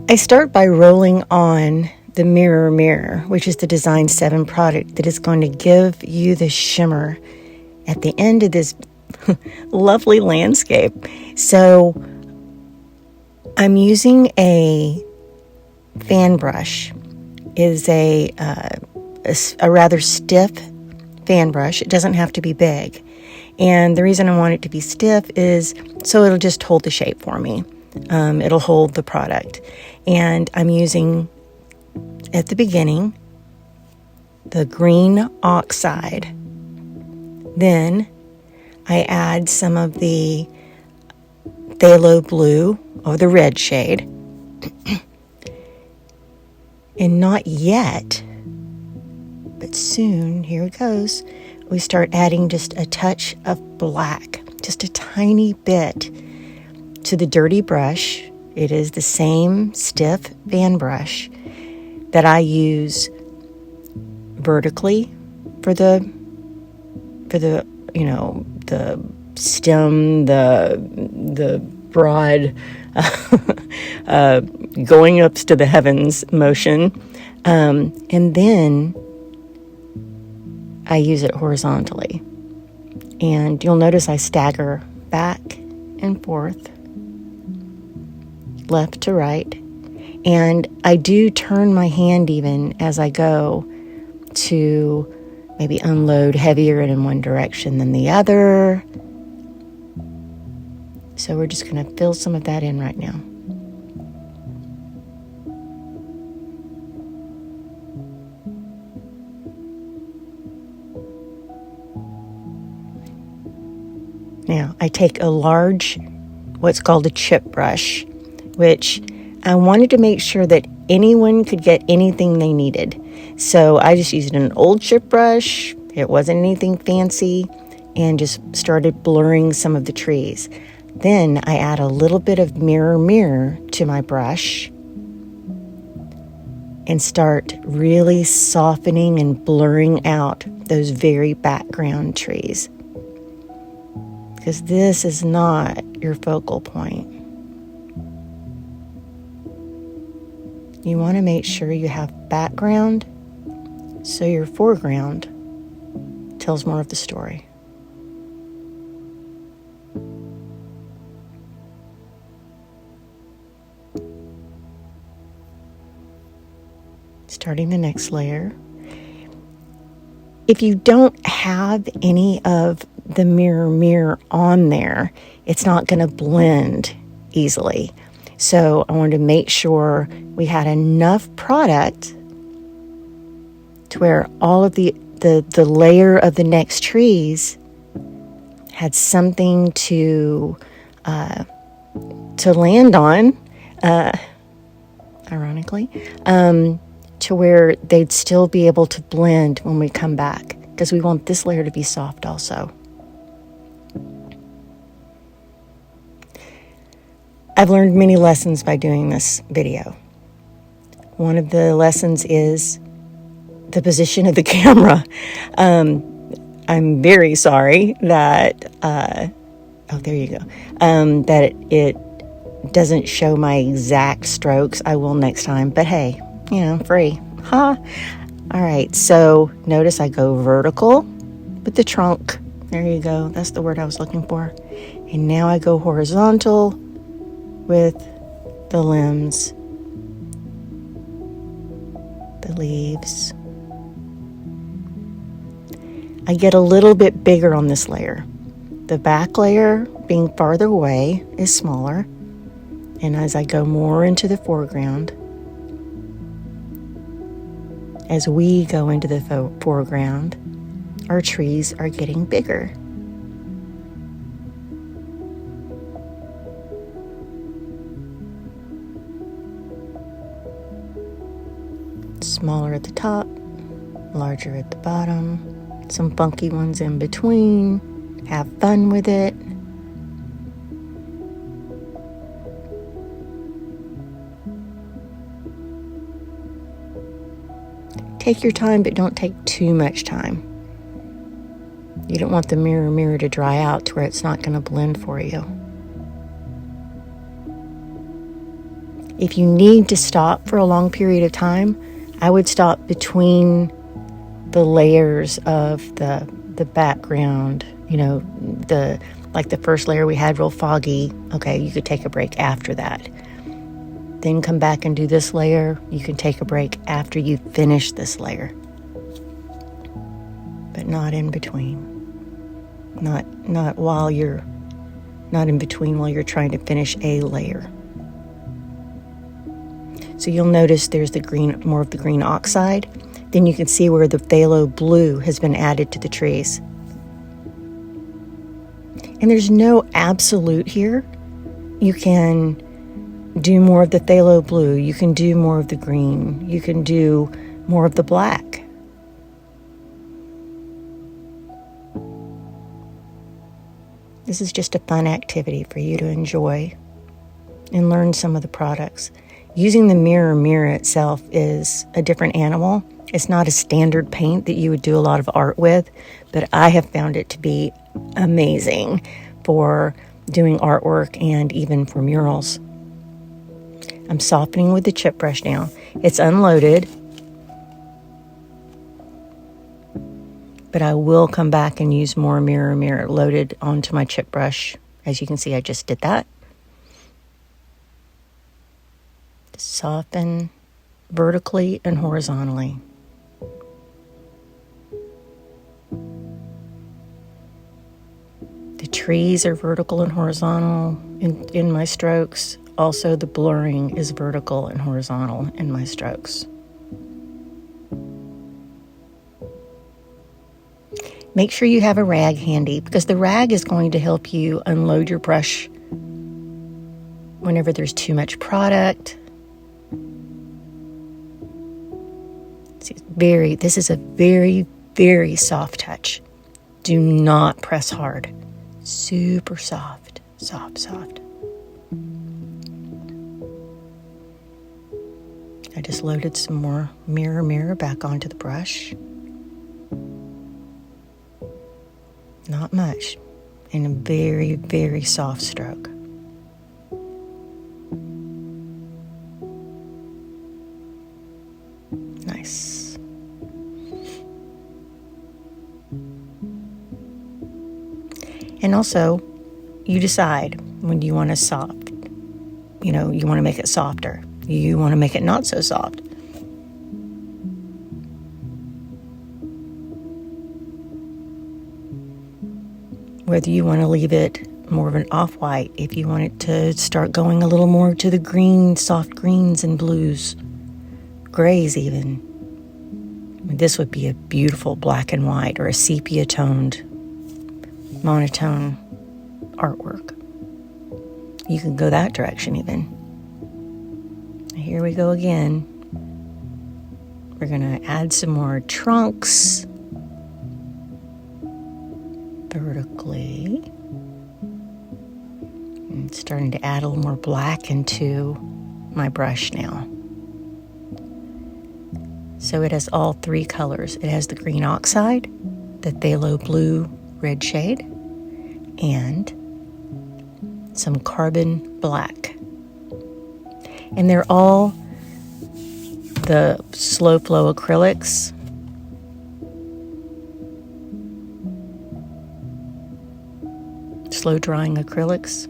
I start by rolling on the mirror, which is the Design 7 product that is going to give you the shimmer at the end of this lovely landscape. So I'm using a fan brush. It is a rather stiff fan brush. It doesn't have to be big. And the reason I want it to be stiff is so it'll just hold the shape for me. It'll hold the product. And I'm using, at the beginning, the green Oxide. Then I add some of the phthalo blue, or the red shade. And not yet, but soon, here it goes, we start adding just a touch of black, just a tiny bit, to the dirty brush. It is the same stiff fan brush that I use vertically for the the stem, the broad going up to the heavens motion, and then I use it horizontally. And you'll notice I stagger back and forth, left to right, and I do turn my hand even as I go to maybe unload heavier in one direction than the other. So we're just going to fill some of that in right now. Now, I take a large, what's called a chip brush, which I wanted to make sure that anyone could get anything they needed. So I just used an old chip brush. It wasn't anything fancy, and just started blurring some of the trees. Then I add a little bit of mirror to my brush and start really softening and blurring out those very background trees. Because this is not your focal point. You want to make sure you have background so your foreground tells more of the story. Starting the next layer. If you don't have any of the mirror on there, it's not going to blend easily. So I wanted to make sure we had enough product to where all of the layer of the next trees had something to land on, ironically, to where they'd still be able to blend when we come back, because we want this layer to be soft also. I've learned many lessons by doing this video. One of the lessons is the position of the camera. I'm very sorry that, there you go, that it doesn't show my exact strokes. I will next time, but hey, free. All right, so notice I go vertical with the trunk. There you go. That's the word I was looking for. And now I go horizontal with the limbs, the leaves. I get a little bit bigger on this layer. The back layer, being farther away, is smaller. And as I go more into the foreground, as we go into the foreground, our trees are getting bigger. Smaller at the top, larger at the bottom, some funky ones in between. Have fun with it. Take your time, but don't take too much time. You don't want the mirror to dry out to where it's not going to blend for you. If you need to stop for a long period of time, I would stop between the layers of the background. Like the first layer we had real foggy. Okay, you could take a break after that. Then come back and do this layer. You can take a break after you finish this layer. But not in between. Not in between while you're trying to finish a layer. So you'll notice there's more of the green oxide. Then you can see where the phthalo blue has been added to the trees. And there's no absolute here. You can do more of the phthalo blue. You can do more of the green. You can do more of the black. This is just a fun activity for you to enjoy and learn some of the products. Using the mirror itself is a different animal. It's not a standard paint that you would do a lot of art with, but I have found it to be amazing for doing artwork and even for murals. I'm softening with the chip brush now. It's unloaded, but I will come back and use more mirror loaded onto my chip brush. As you can see, I just did that. Soften vertically and horizontally. The trees are vertical and horizontal in my strokes. Also, the blurring is vertical and horizontal in my strokes. Make sure you have a rag handy, because the rag is going to help you unload your brush whenever there's too much product. This is a very, very soft touch. Do not press hard. Super soft, soft. I just loaded some more mirror back onto the brush. Not much, and a very, very soft stroke. Nice. And also, you decide when you want to soft. You want to make it softer. You want to make it not so soft. Whether you want to leave it more of an off-white, if you want it to start going a little more to the green, soft greens and blues, grays even. This would be a beautiful black and white or a sepia-toned, monotone artwork. You can go that direction even. Here we go again. We're going to add some more trunks vertically. And starting to add a little more black into my brush now. So it has all three colors. It has the green oxide, the phthalo blue red shade, and some carbon black. And they're all the slow flow acrylics. Slow drying acrylics.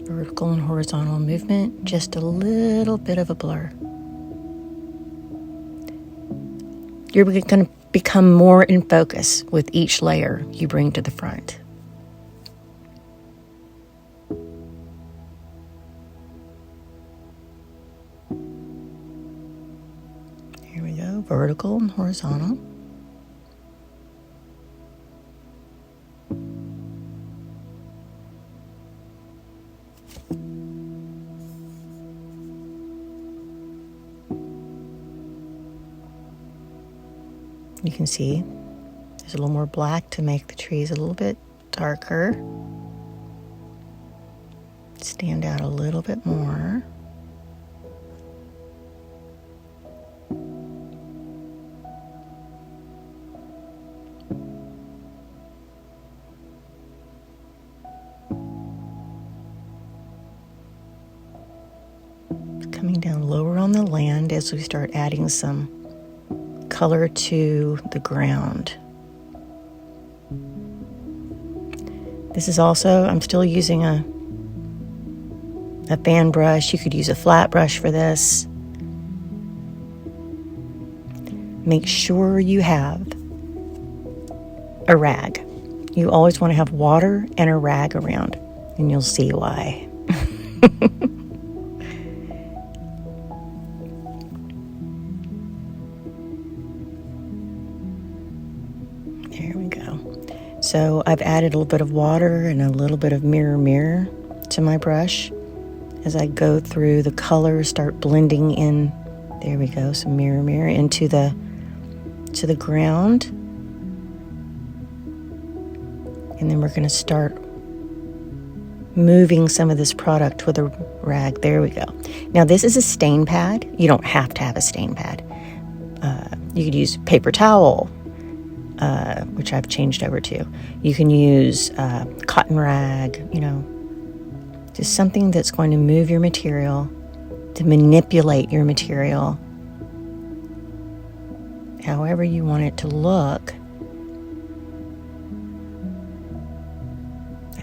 Vertical and horizontal movement, just a little bit of a blur. You're going to become more in focus with each layer you bring to the front. Here we go, vertical and horizontal. You can see there's a little more black to make the trees a little bit darker. Stand out a little bit more. on the land as we start adding some color to the ground. This is also, I'm still using a fan brush. You could use a flat brush for this. Make sure you have a rag. You always want to have water and a rag around, and you'll see why. There we go. So I've added a little bit of water and a little bit of mirror to my brush. As I go through, the colors start blending in. There we go, some mirror into the ground. And then we're going to start moving some of this product with a rag. There we go. Now this is a stain pad. You don't have to have a stain pad. You could use paper towel, which I've changed over to. You can use cotton rag, just something that's going to move your material, to manipulate your material however you want it to look.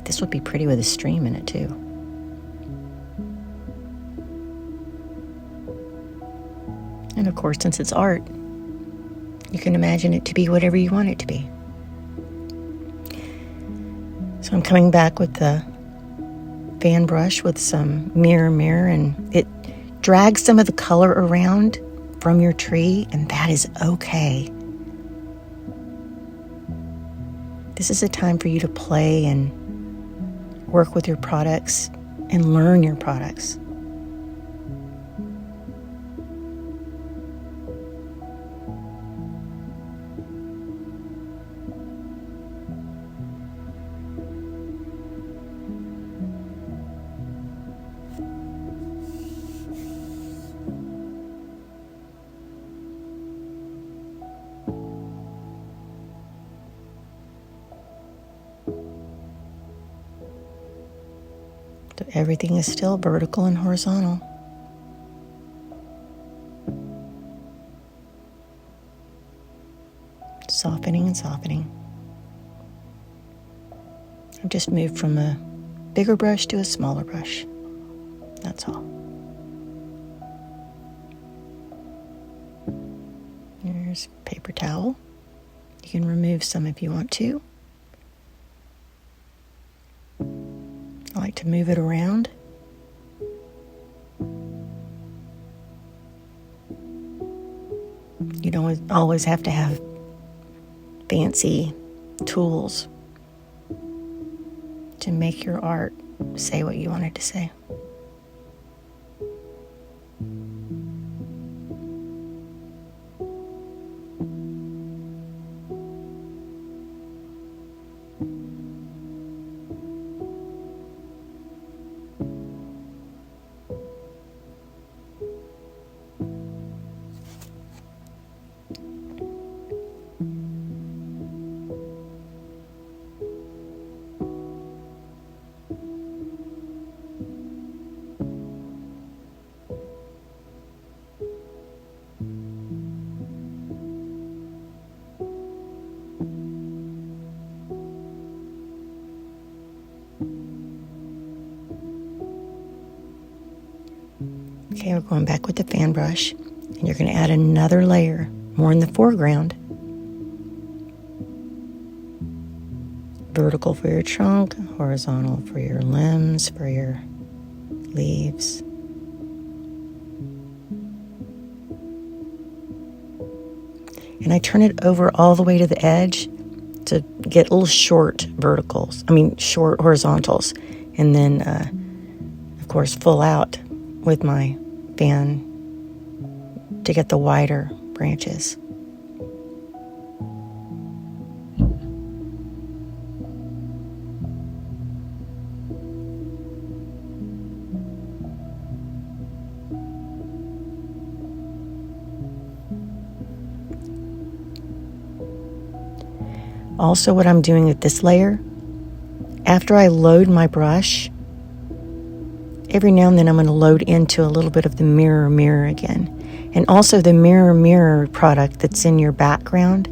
This would be pretty with a stream in it too. And of course, since it's art, you can imagine it to be whatever you want it to be. So I'm coming back with the fan brush with some mirror, and it drags some of the color around from your tree, and that is okay. This is a time for you to play and work with your products and learn your products. So everything is still vertical and horizontal. Softening and softening. I've just moved from a bigger brush to a smaller brush. That's all. Here's paper towel. You can remove some if you want to. I like to move it around. You don't always have to have fancy tools to make your art say what you want it to say. Okay, we're going back with the fan brush, and you're going to add another layer, more in the foreground. Vertical for your trunk, horizontal for your limbs, for your leaves. And I turn it over all the way to the edge to get little short horizontals. And then, of course, full out with my fan to get the wider branches. Also, what I'm doing with this layer, after I load my brush, every now and then I'm going to load into a little bit of the mirror again. And also the mirror product that's in your background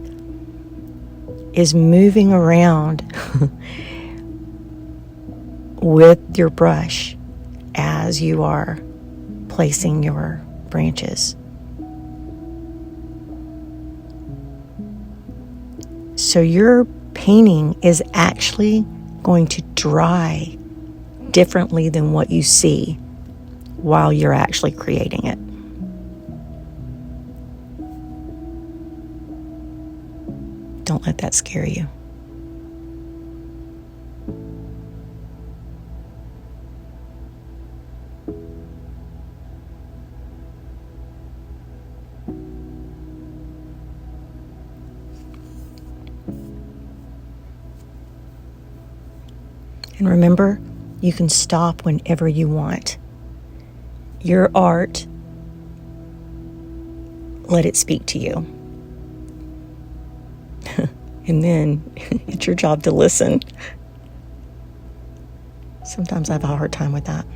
is moving around with your brush as you are placing your branches. So your painting is actually going to dry differently than what you see while you're actually creating it. Don't let that scare you. And remember, you can stop whenever you want. Your art, let it speak to you. And then it's your job to listen. Sometimes I have a hard time with that.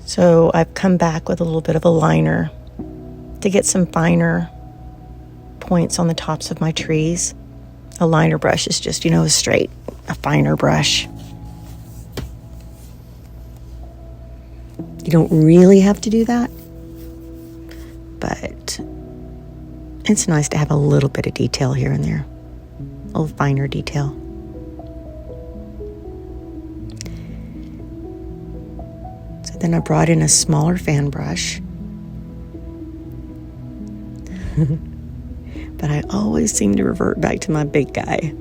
So I've come back with a little bit of a liner to get some finer points on the tops of my trees. A liner brush is just, a finer brush. You don't really have to do that, but it's nice to have a little bit of detail here and there, a little finer detail. So then I brought in a smaller fan brush. But I always seem to revert back to my big guy.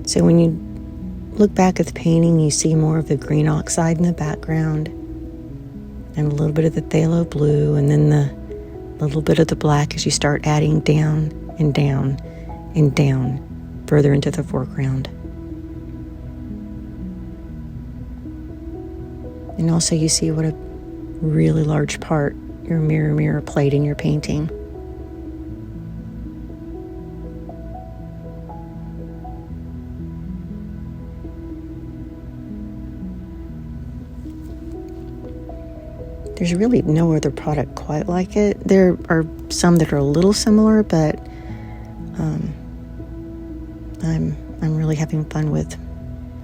So when you look back at the painting, you see more of the green oxide in the background and a little bit of the phthalo blue, and then the little bit of the black as you start adding down and down and down further into the foreground. And also you see what a really large part your mirror played in your painting. There's really no other product quite like it. There are some that are a little similar, but I'm really having fun with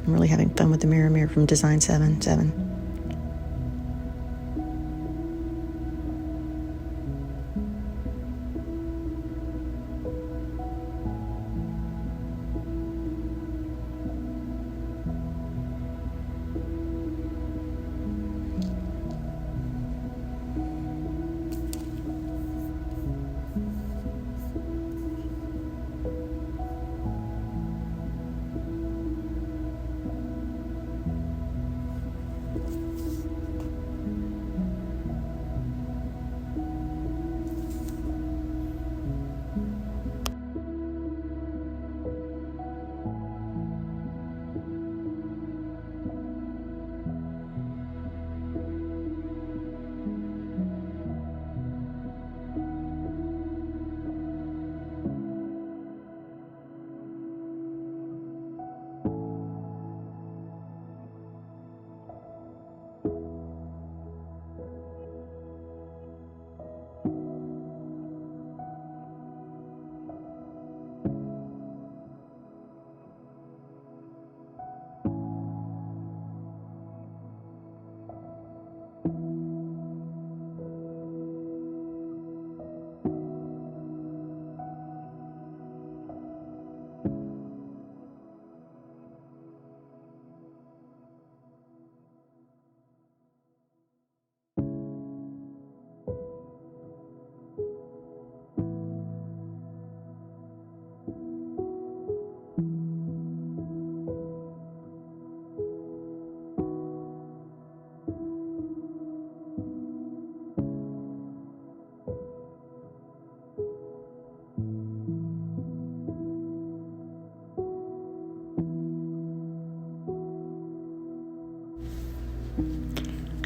the mirror from Design 7.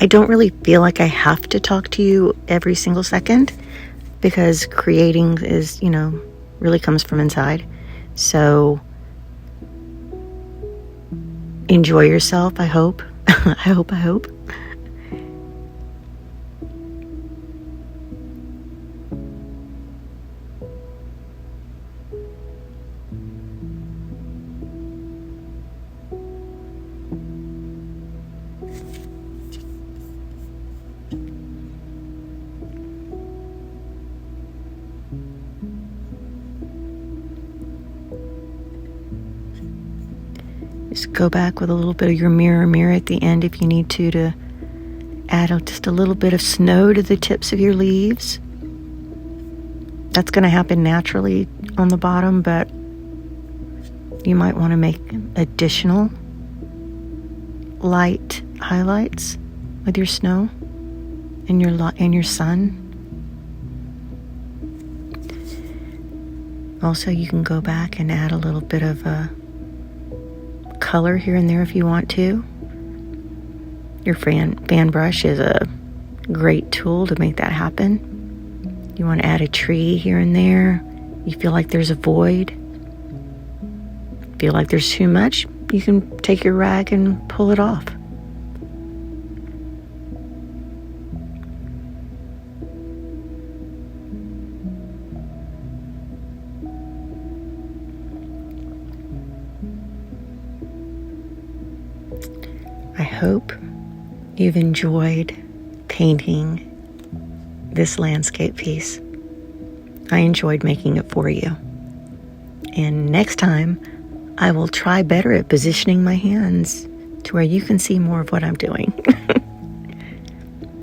I don't really feel like I have to talk to you every single second, because creating is, really comes from inside. So enjoy yourself, I hope. I hope. Just go back with a little bit of your mirror at the end if you need to add just a little bit of snow to the tips of your leaves. That's going to happen naturally on the bottom, but you might want to make additional light highlights with your snow and your sun. Also, you can go back and add a little bit of color here and there if you want to. Your fan brush is a great tool to make that happen. You want to add a tree here and there. You feel like there's a void. Feel like there's too much, you can take your rag and pull it off. I hope you've enjoyed painting this landscape piece. I enjoyed making it for you. And next time, I will try better at positioning my hands to where you can see more of what I'm doing.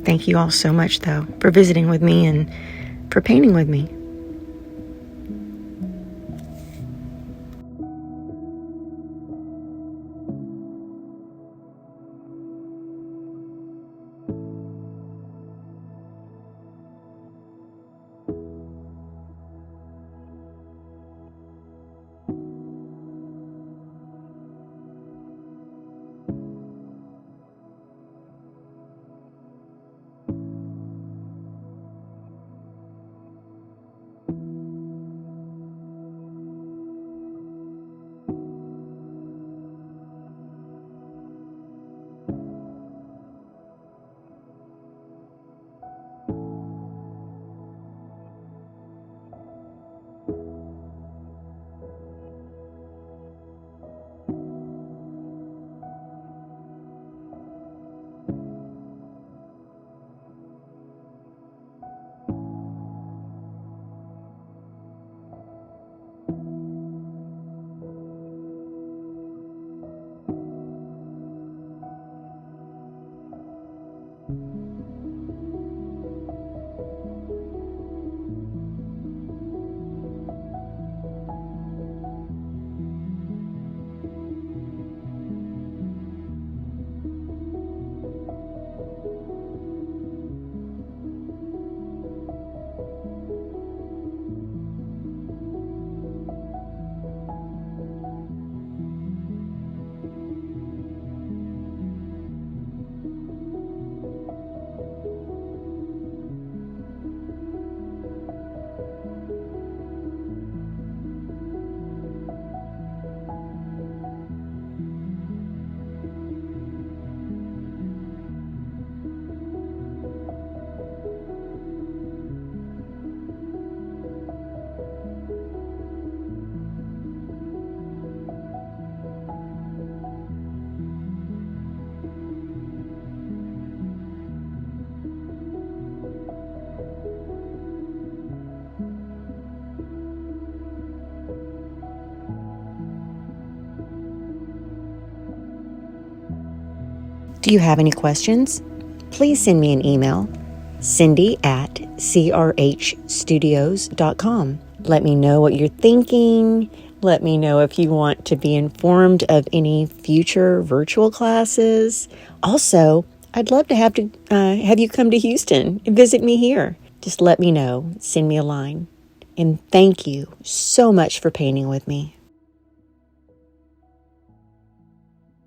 Thank you all so much, though, for visiting with me and for painting with me. Do you have any questions? Please send me an email, cindy@crhstudios.com. Let me know what you're thinking. Let me know if you want to be informed of any future virtual classes. Also, I'd love to have you come to Houston and visit me here. Just let me know. Send me a line. And thank you so much for painting with me.